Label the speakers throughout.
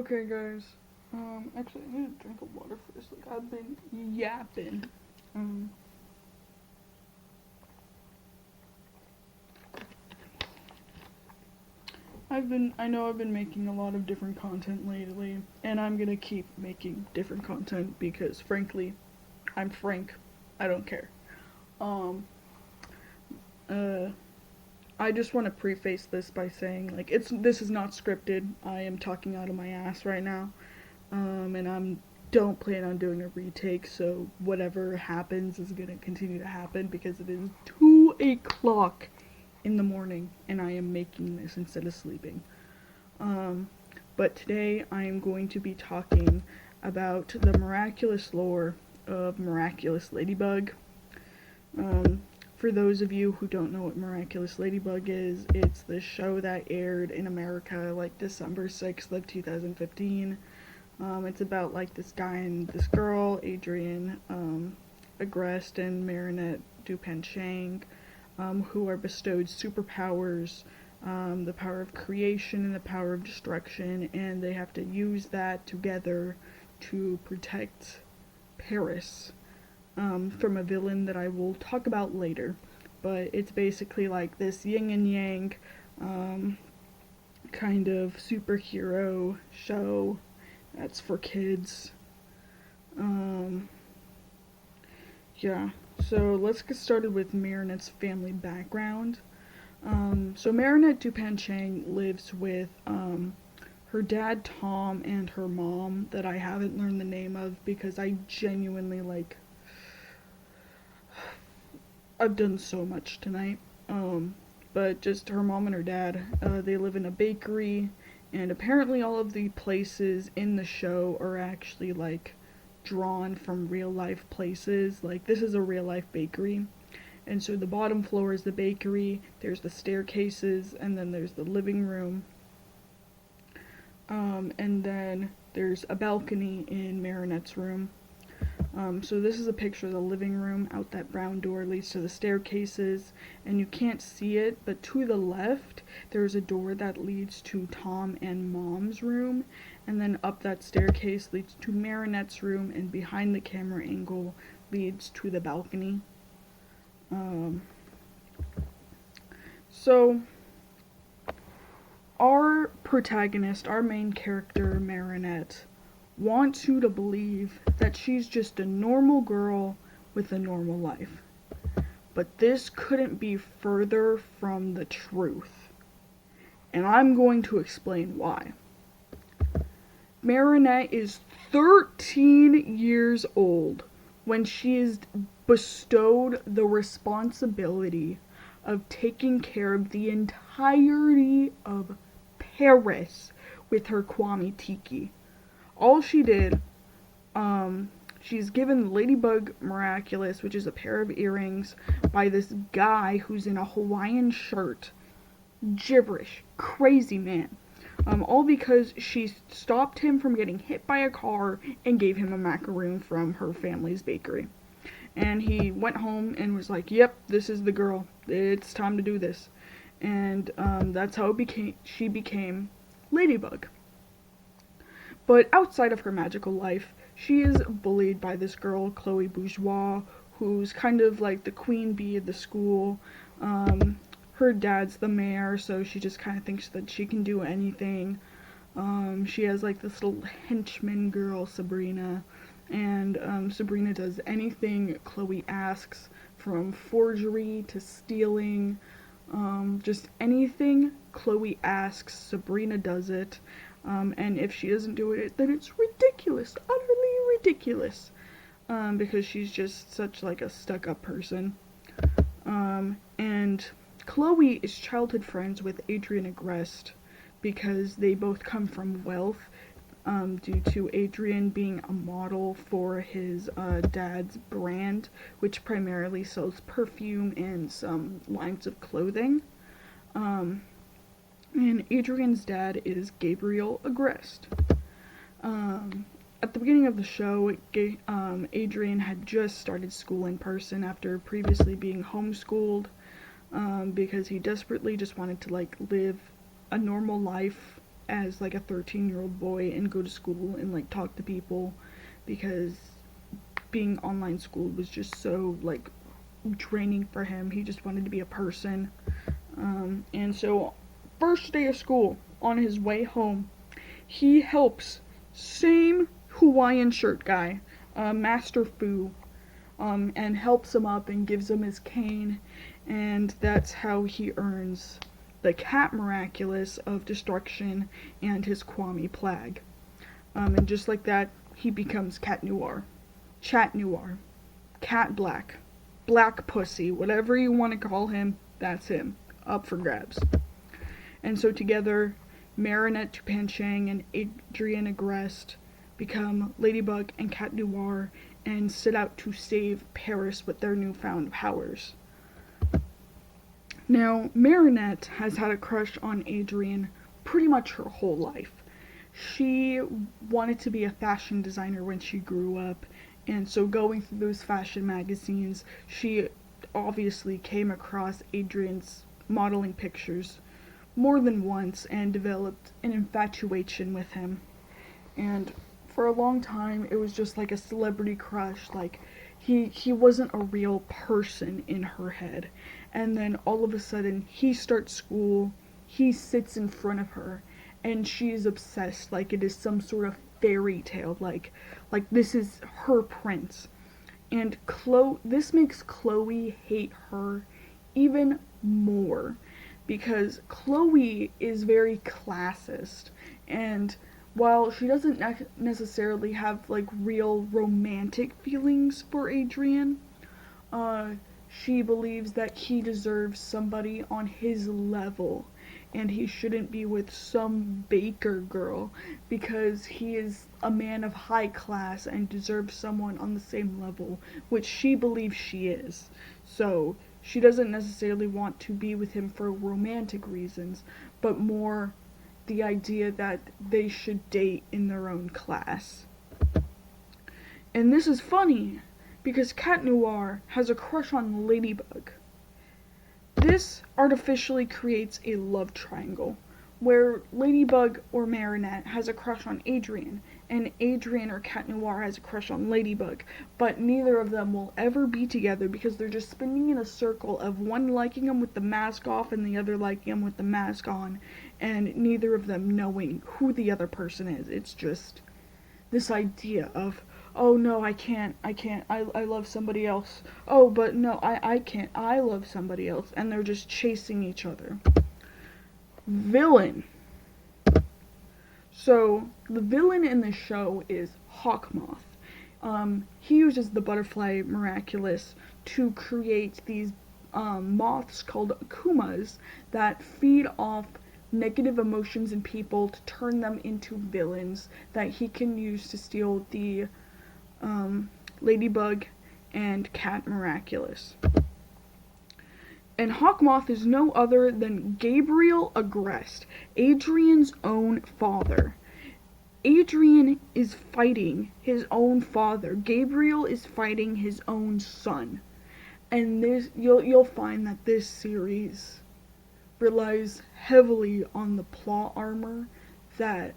Speaker 1: Okay, guys. Actually, I need to drink of water first. Like, I've been yapping. Um, I know I've been making a lot of different content lately, and I'm gonna keep making different content because, frankly, I'm Frank. I don't care. Um, uh, I just want to preface this by saying, like, this is not scripted. I am talking out of my ass right now. And I'm don't plan on doing a retake, so whatever happens is gonna continue to happen because it is 2 o'clock in the morning and I am making this instead of sleeping. Um, but today I am going to be talking about the miraculous lore of Miraculous LadyBug. Um, for those of you who don't know what Miraculous LadyBug is, it's the show that aired in America like December 6th of 2015. It's about like this guy and this girl, Adrian Agreste and Marinette Dupenchang, who are bestowed superpowers, the power of creation and the power of destruction, and they have to use that together to protect Paris from a villain that I will talk about later. But it's basically like this yin and yang kind of superhero show that's for kids. Um, yeah, so let's get started with Marinette's family background. So Marinette Dupanchang lives with her dad Tom and her mom that I haven't learned the name of because I genuinely I've done so much tonight. But just her mom and her dad. They live in a bakery, and apparently all of the places in the show are actually like drawn from real life places. Like, this is a real life bakery. And so the bottom floor is the bakery, there's the staircases, and then there's the living room. And then there's a balcony in Marinette's room. So this is a picture of the living room. Out that brown door leads to the staircases, and you can't see it, but to the left there's a door that leads to Tom and Mom's room, and then up that staircase leads to Marinette's room, and behind the camera angle leads to the balcony. So our protagonist, our main character, Marinette, wants you to believe that she's just a normal girl with a normal life. But this couldn't be further from the truth. And I'm going to explain why. Marinette is 13 years old when she is bestowed the responsibility of taking care of the entirety of Paris with her Kwame Tiki. All she did, she's given Ladybug Miraculous, which is a pair of earrings, by this guy who's in a Hawaiian shirt. Gibberish. Crazy man. All because she stopped him from getting hit by a car and gave him a macaroon from her family's bakery. And he went home and was like, yep, this is the girl. It's time to do this. And that's how she became Ladybug. But outside of her magical life, she is bullied by this girl, Chloe Bourgeois, who's kind of like the queen bee of the school. Her dad's the mayor, so she just kind of thinks that she can do anything. She has like this little henchman girl, Sabrina, and Sabrina does anything Chloe asks, from forgery to stealing. Just anything Chloe asks, Sabrina does it. And if she doesn't do it, then it's ridiculous, utterly ridiculous, because she's just such like a stuck-up person. And Chloe is childhood friends with Adrian Agreste because they both come from wealth, due to Adrian being a model for his dad's brand, which primarily sells perfume and some lines of clothing. And Adrian's dad is Gabriel Agreste. At the beginning of the show, Adrian had just started school in person after previously being homeschooled, because he desperately just wanted to like live a normal life as like a 13-year-old boy and go to school and like talk to people, because being online school was just so like draining for him. He just wanted to be a person. And so first day of school, on his way home, he helps same Hawaiian shirt guy, Master Fu, and helps him up and gives him his cane, and that's how he earns the Cat Miraculous of Destruction and his Kwame Plague. And just like that, he becomes Cat Noir. Chat Noir. Cat Black. Black Pussy. Whatever you want to call him, that's him. Up for grabs. And so together, Marinette Tupanchang and Adrian Agreste become Ladybug and Cat Noir and set out to save Paris with their newfound powers. Now, Marinette has had a crush on Adrian pretty much her whole life. She wanted to be a fashion designer when she grew up, and so going through those fashion magazines, she obviously came across Adrian's modeling pictures more than once and developed an infatuation with him. And for a long time, it was just like a celebrity crush, like he wasn't a real person in her head. And then all of a sudden, he starts school, he sits in front of her, and she's obsessed like it is some sort of fairy tale, like this is her prince. And this makes Chloe hate her even more, because Chloe is very classist, and while she doesn't necessarily have like real romantic feelings for Adrian, she believes that he deserves somebody on his level, and he shouldn't be with some baker girl, because he is a man of high class and deserves someone on the same level, which she believes she is. So she doesn't necessarily want to be with him for romantic reasons, but more the idea that they should date in their own class. And this is funny, because Cat Noir has a crush on Ladybug. This artificially creates a love triangle, where Ladybug or Marinette has a crush on Adrian, and Adrian or Cat Noir has a crush on Ladybug, but neither of them will ever be together because they're just spinning in a circle of one liking him with the mask off and the other liking him with the mask on, and neither of them knowing who the other person is. It's just this idea of, oh no, I can't, I love somebody else. Oh, but no, I can't, I love somebody else. And they're just chasing each other. Villain. So, the villain in the show is Hawkmoth. He uses the Butterfly Miraculous to create these moths called akumas that feed off negative emotions in people to turn them into villains that he can use to steal the Ladybug and Cat Miraculous. And Hawkmoth is no other than Gabriel Agreste, Adrian's own father. Adrian is fighting his own father. Gabriel is fighting his own son. And this, you'll find that this series relies heavily on the plot armor, that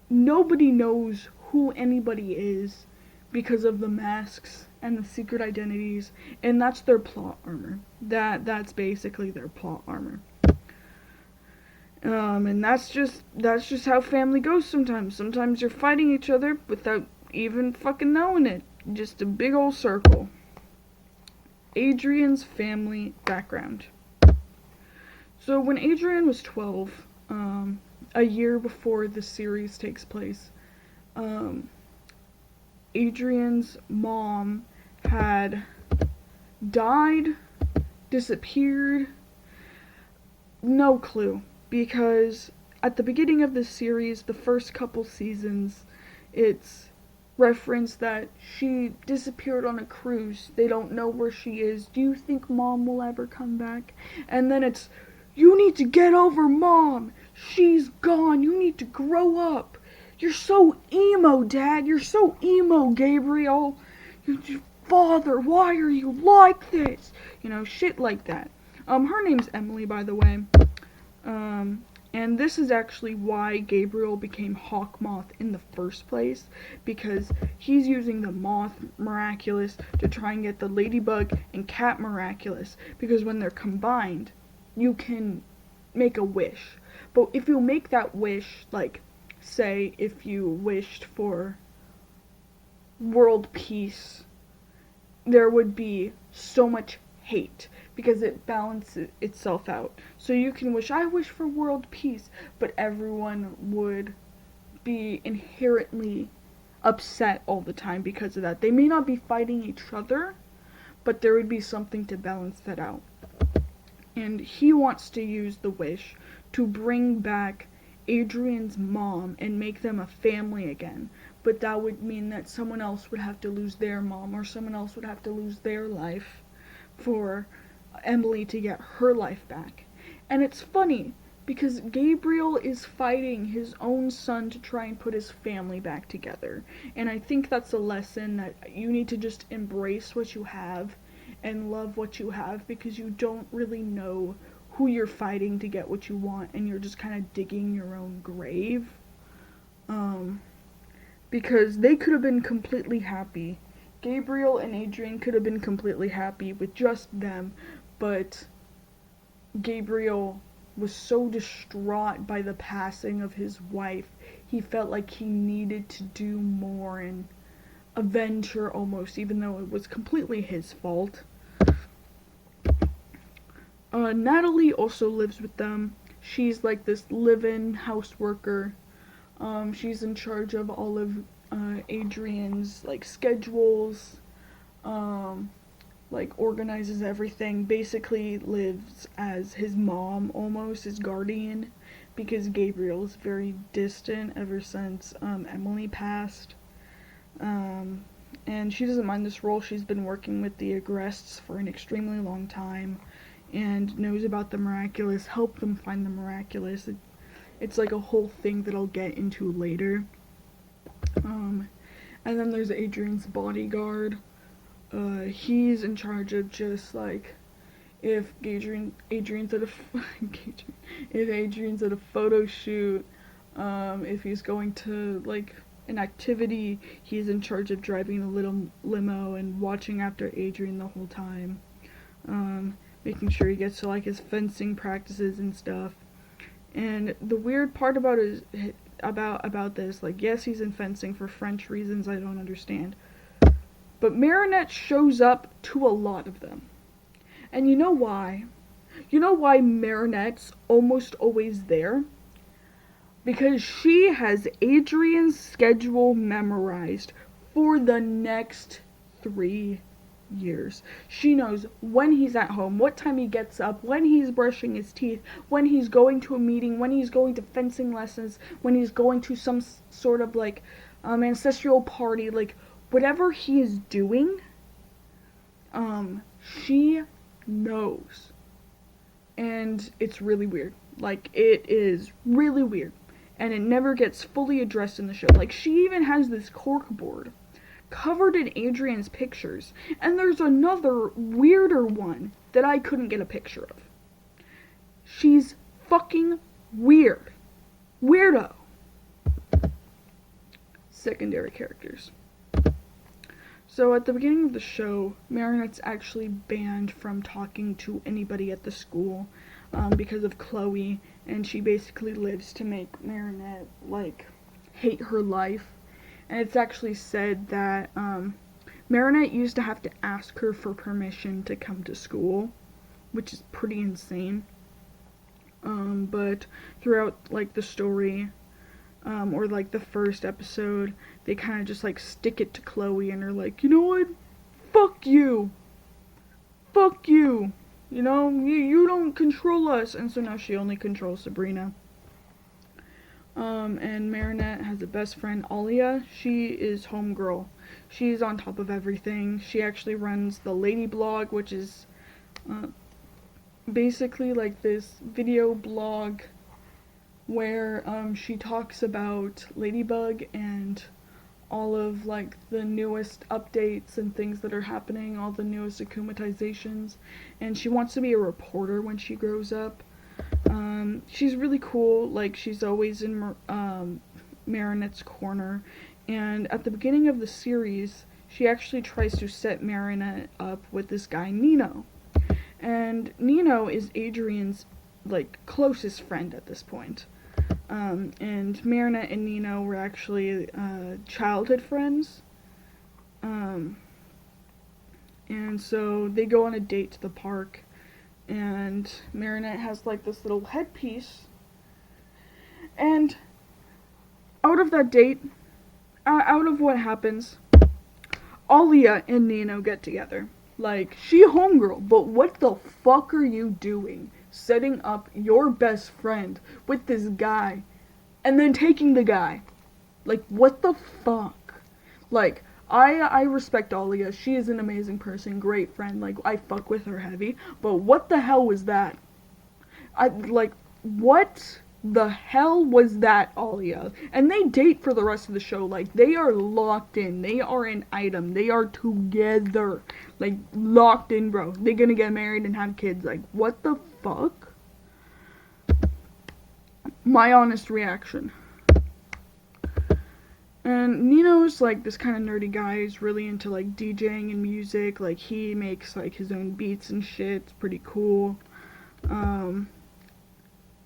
Speaker 1: nobody knows who anybody is because of the masks and the secret identities, and that's their plot armor. That's basically their plot armor. And that's just how family goes sometimes. Sometimes you're fighting each other without even fucking knowing it. Just a big old circle. Adrian's family background. So when Adrian was 12, a year before the series takes place, Adrian's mom had died, disappeared, no clue, because at the beginning of this series, the first couple seasons, it's referenced that she disappeared on a cruise. They don't know where she is. Do you think mom will ever come back? And then it's, you need to get over mom. She's gone. You need to grow up. You're so emo, Dad. You're so emo, Gabriel. Your father, why are you like this? You know, shit like that. Her name's Emily, by the way. And this is actually why Gabriel became Hawkmoth in the first place, because he's using the Moth Miraculous to try and get the Ladybug and Cat Miraculous, because when they're combined, you can make a wish. But if you make that wish, like, say, if you wished for world peace, there would be so much hate because it balances itself out. So you can wish, I wish for world peace, but everyone would be inherently upset all the time because of that. They may not be fighting each other, but there would be something to balance that out. And he wants to use the wish to bring back Adrian's mom and make them a family again. But that would mean that someone else would have to lose their mom, or someone else would have to lose their life for Emily to get her life back. And it's funny because Gabriel is fighting his own son to try and put his family back together. And I think that's a lesson that you need to just embrace what you have and love what you have, because you don't really know who you're fighting to get what you want, and you're just kind of digging your own grave. Because they could have been completely happy. Gabriel and Adrian could have been completely happy with just them, but Gabriel was so distraught by the passing of his wife, he felt like he needed to do more and avenge her almost, even though it was completely his fault. Natalie also lives with them. She's like this live-in house worker. She's in charge of all of Adrian's like schedules, like organizes everything, basically lives as his mom, almost his guardian, because Gabriel is very distant ever since Emily passed. And she doesn't mind this role. She's been working with the Agrests for an extremely long time and knows about the Miraculous, helped them find the Miraculous. It's like a whole thing that I'll get into later. And then there's Adrian's bodyguard. He's in charge of just like if Adrian's at a if Adrian's at a photo shoot, if he's going to like an activity, he's in charge of driving the little limo and watching after Adrian the whole time, making sure he gets to like his fencing practices and stuff. And the weird part about this, like, yes, he's in fencing for French reasons I don't understand, but Marinette shows up to a lot of them. And you know why? You know why Marinette's almost always there? Because she has Adrian's schedule memorized for the next 3 years. She knows when he's at home, what time he gets up, when he's brushing his teeth, when he's going to a meeting, when he's going to fencing lessons, when he's going to some sort of like ancestral party, like whatever he is doing, she knows. And it's really weird. Like, it is really weird. And it never gets fully addressed in the show. Like, she even has this corkboard covered in Adrian's pictures. And there's another weirder one that I couldn't get a picture of. She's fucking weird. Weirdo. Secondary characters. So at the beginning of the show, Marinette's actually banned from talking to anybody at the school because of Chloe, and she basically lives to make Marinette like hate her life. And it's actually said that Marinette used to have to ask her for permission to come to school, which is pretty insane. But throughout like the story, or like the first episode, they kind of just like stick it to Chloe and are like, you know what? Fuck you. Fuck you. You know, you don't control us. And so now she only controls Sabrina. And Marinette has a best friend, Alia. She is homegirl. She's on top of everything. She actually runs the Lady Blog, which is basically like this video blog where she talks about LadyBug and all of like the newest updates and things that are happening, all the newest akumatizations, and she wants to be a reporter when she grows up. She's really cool. Like, she's always in Marinette's corner. And at the beginning of the series, she actually tries to set Marinette up with this guy, Nino. And Nino is Adrian's, like, closest friend at this point. And Marinette and Nino were actually childhood friends. And so they go on a date to the park. And Marinette has, like, this little headpiece. And out of that date, out of what happens, Alia and Nino get together. Like, she homegirl, but what the fuck are you doing? Setting up your best friend with this guy, and then taking the guy. Like, what the fuck? Like, I respect Alia. She is an amazing person, great friend. Like, I fuck with her heavy. But what the hell was that? What the hell was that, Alia? And they date for the rest of the show. Like, they are locked in. They are an item. They are together. Like, locked in, bro. They're gonna get married and have kids. Like, what the fuck? My honest reaction. And Nino's, like, this kind of nerdy guy who's really into, like, DJing and music. Like, he makes, like, his own beats and shit. It's pretty cool.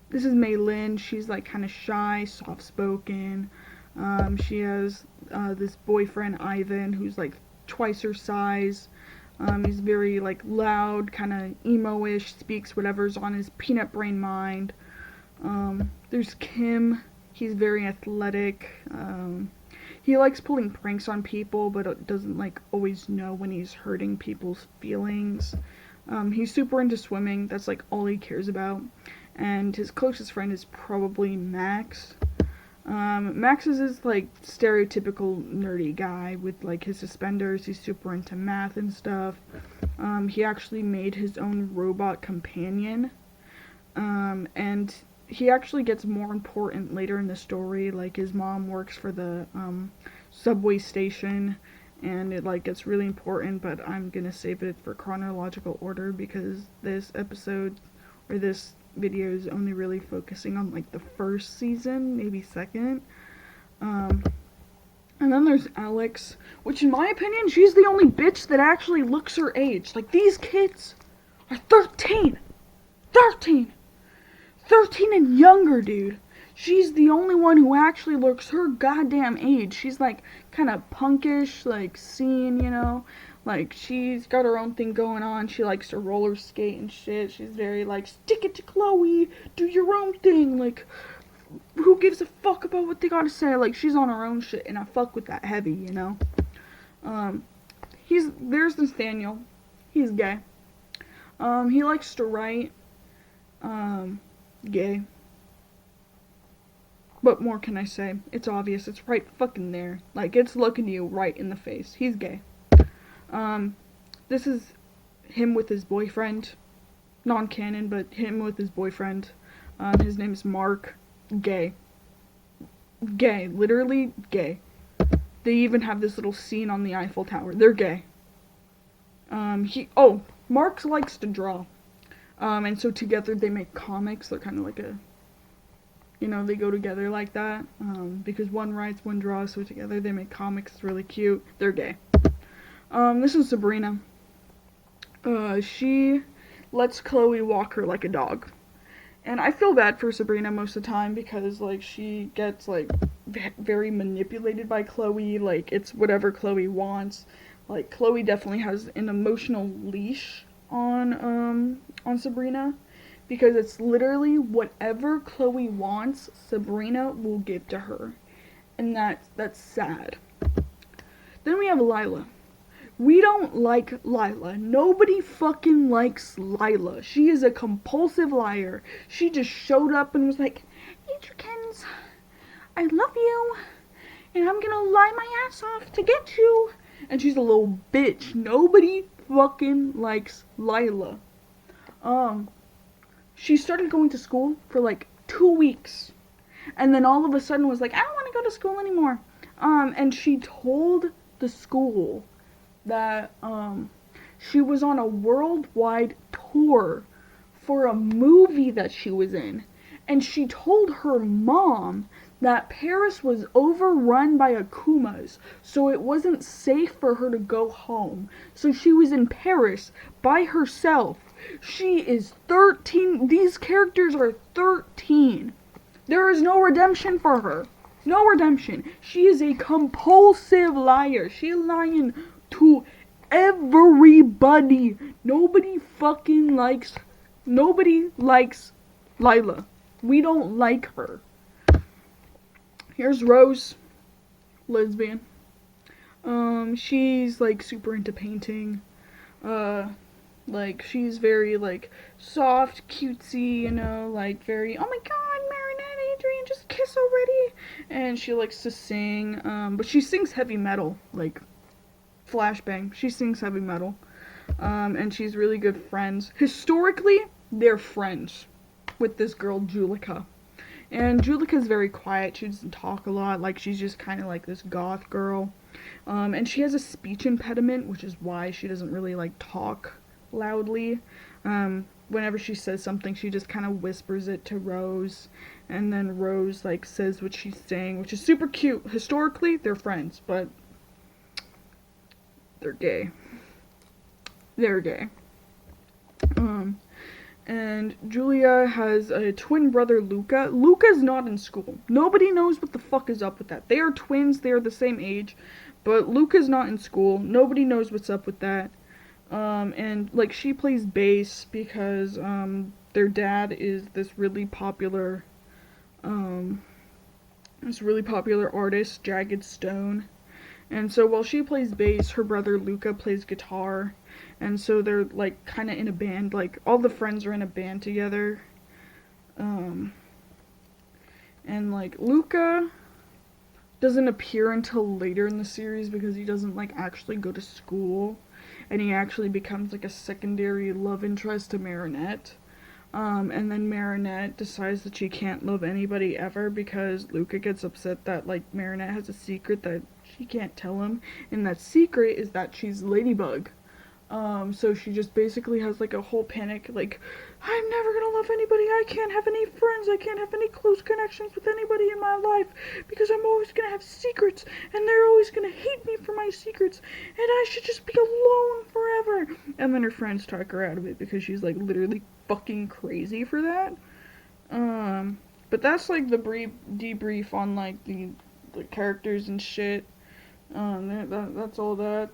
Speaker 1: This is Mei Lin. She's, like, kind of shy, soft-spoken. She has this boyfriend, Ivan, who's, like, twice her size. He's very, like, loud, kind of emo-ish, speaks whatever's on his peanut brain mind. There's Kim. He's very athletic. He likes pulling pranks on people, but doesn't, like, always know when he's hurting people's feelings. He's super into swimming. That's, like, all he cares about. And his closest friend is probably Max. Max is this, like, stereotypical nerdy guy with, like, his suspenders. He's super into math and stuff. He actually made his own robot companion. And he actually gets more important later in the story. Like, his mom works for the subway station, and it, like, gets really important, but I'm gonna save it for chronological order because this episode, or this video, is only really focusing on, like, the first season, maybe second. And then there's Alex, which in my opinion, she's the only bitch that actually looks her age. Like, these kids are 13! 13 and younger, dude. She's the only one who actually looks her goddamn age. She's, like, kind of punkish, like, scene, you know? Like, she's got her own thing going on. She likes to roller skate and shit. She's very, like, stick it to Chloe, do your own thing. Like, who gives a fuck about what they gotta say? Like, she's on her own shit, and I fuck with that heavy, you know? There's Nathaniel. He's gay. He likes to write. Gay. What more can I say? It's obvious. It's right fucking there. Like, it's looking you right in the face. He's gay. This is him with his boyfriend. Non-canon, but him with his boyfriend. His name is Mark. Gay. Gay. Literally gay. They even have this little scene on the Eiffel Tower. They're gay. Mark likes to draw. And so together they make comics. They're kind of like they go together like that. Because one writes, one draws, so together they make comics. It's really cute. They're gay. This is Sabrina. She lets Chloe walk her like a dog. And I feel bad for Sabrina most of the time because, like, she gets, like, very manipulated by Chloe. Like, it's whatever Chloe wants. Like, Chloe definitely has an emotional leash on Sabrina. Because it's literally whatever Chloe wants, Sabrina will give to her. And that's sad. Then we have Lila. We don't like Lila. Nobody fucking likes Lila. She is a compulsive liar. She just showed up and was like, Adrikins, I love you, and I'm gonna lie my ass off to get you. And she's a little bitch. Nobody fucking likes Lila. She started going to school for like 2 weeks. And then all of a sudden was like, I don't want to go to school anymore. And she told the school that she was on a worldwide tour for a movie that she was in. And she told her mom that Paris was overrun by akumas, so it wasn't safe for her to go home. So she was in Paris by herself. She is 13. These characters are 13. There is no redemption for her. No redemption. She is a compulsive liar. She's lying to everybody. Nobody likes Lila. We don't like her. Here's Rose, lesbian. She's like super into painting. Like she's very like soft, cutesy, you know, like very, oh my god, Marinette, Adrian, just kiss already. And she likes to sing, but she sings heavy metal, like flashbang. She sings heavy metal. And she's really good friends. Historically, they're friends with this girl, Julika. And Julika's very quiet. She doesn't talk a lot. Like, she's just kind of like this goth girl. And she has a speech impediment, which is why she doesn't really, like, talk loudly. Whenever she says something, she just kind of whispers it to Rose. And then Rose, like, says what she's saying, which is super cute. Historically, they're friends, but they're gay. They're gay. And Julia has a twin brother, Luca. Luca's not in school. Nobody knows what the fuck is up with that. They are twins. They are the same age. But Luca's not in school. Nobody knows what's up with that. And, like, she plays bass because, their dad is this really popular artist, Jagged Stone. And so while she plays bass, her brother Luca plays guitar. And so they're, like, kind of in a band. Like, all the friends are in a band together. And, like, Luca doesn't appear until later in the series because he doesn't, like, actually go to school. And he actually becomes, like, a secondary love interest to Marinette. And then Marinette decides that she can't love anybody ever because Luca gets upset that, like, Marinette has a secret that she can't tell him. And that secret is that she's Ladybug. So she just basically has, like, a whole panic, like, I'm never gonna love anybody, I can't have any friends, I can't have any close connections with anybody in my life, because I'm always gonna have secrets, and they're always gonna hate me for my secrets, and I should just be alone forever. And then her friends talk her out of it, because she's, like, literally fucking crazy for that. But that's, like, the debrief on, like, the characters and shit. That's all that.